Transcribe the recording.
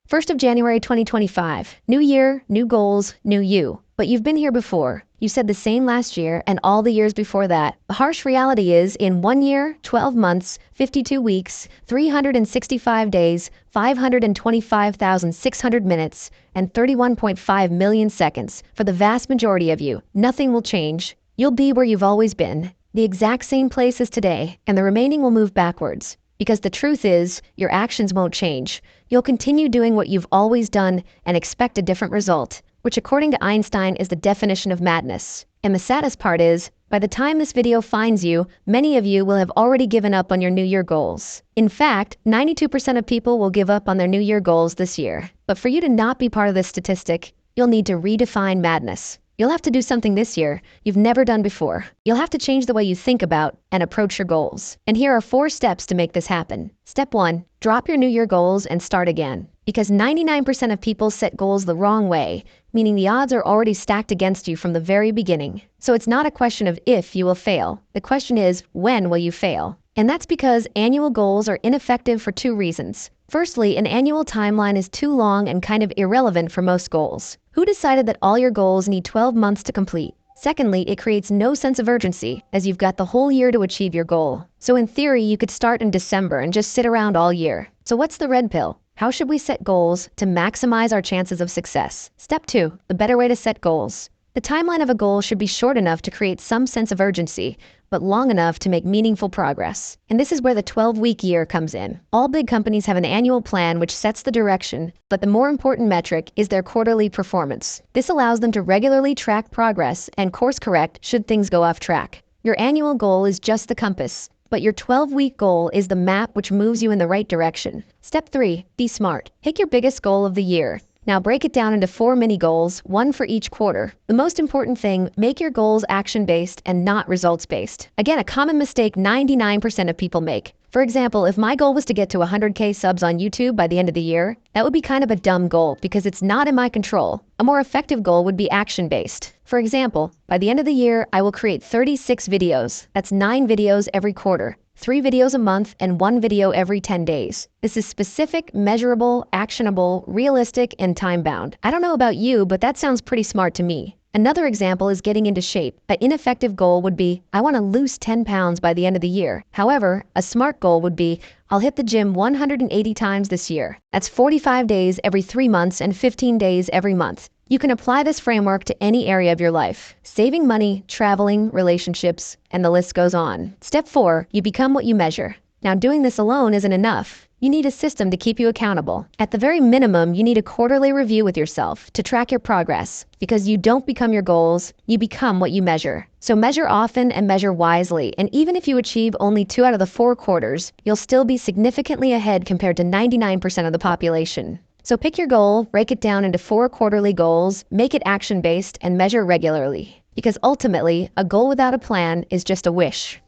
1st of January 2025. New year, new goals, new you. But you've been here before. You said the same last year and all the years before that. The harsh reality is, in 1 year, 12 months, 52 weeks, 365 days, 525,600 minutes, and 31.5 million seconds, for the vast majority of you, nothing will change. You'll be where you've always been, the exact same place as today, and the remaining will move backwards. Because the truth is, your actions won't change. You'll continue doing what you've always done and expect a different result, which according to Einstein is the definition of madness. And the saddest part is, by the time this video finds you, many of you will have already given up on your New Year goals. In fact, 92% of people will give up on their New Year goals this year. But for you to not be part of this statistic, you'll need to redefine madness. You'll have to do something this year you've never done before. You'll have to change the way you think about and approach your goals. And here are 4 steps to make this happen. Step 1, drop your New Year goals and start again. Because 99% of people set goals the wrong way, meaning the odds are already stacked against you from the very beginning. So it's not a question of if you will fail. The question is, when will you fail? And that's because annual goals are ineffective for 2 reasons. Firstly, an annual timeline is too long and kind of irrelevant for most goals. Who decided that all your goals need 12 months to complete? Secondly, it creates no sense of urgency, as you've got the whole year to achieve your goal. So in theory, you could start in December and just sit around all year. So what's the red pill? How should we set goals to maximize our chances of success? Step 2, the better way to set goals. The timeline of a goal should be short enough to create some sense of urgency, but long enough to make meaningful progress. And this is where the 12-week year comes in. All big companies have an annual plan which sets the direction, but the more important metric is their quarterly performance. This allows them to regularly track progress and course correct should things go off track. Your annual goal is just the compass, but your 12-week goal is the map which moves you in the right direction. Step 3, be smart. Pick your biggest goal of the year. Now break it down into 4 mini goals, 1 for each quarter. The most important thing, make your goals action-based and not results-based. Again, a common mistake 99% of people make. For example, if my goal was to get to 100K subs on YouTube by the end of the year, that would be kind of a dumb goal because it's not in my control. A more effective goal would be action-based. For example, by the end of the year, I will create 36 videos. That's 9 videos every quarter. 3 videos a month and 1 video every 10 days. This is specific, measurable, actionable, realistic, and time-bound. I don't know about you, but that sounds pretty smart to me. Another example is getting into shape. An ineffective goal would be, I want to lose 10 pounds by the end of the year. However, a smart goal would be, I'll hit the gym 180 times this year. That's 45 days every 3 months and 15 days every month. You can apply this framework to any area of your life. Saving money, traveling, relationships, and the list goes on. Step 4, you become what you measure. Now, doing this alone isn't enough. You need a system to keep you accountable. At the very minimum, you need a quarterly review with yourself to track your progress. Because you don't become your goals, you become what you measure. So measure often and measure wisely. And even if you achieve only 2 out of the 4 quarters, you'll still be significantly ahead compared to 99% of the population. So pick your goal, break it down into 4 quarterly goals, make it action-based, and measure regularly. Because ultimately, a goal without a plan is just a wish.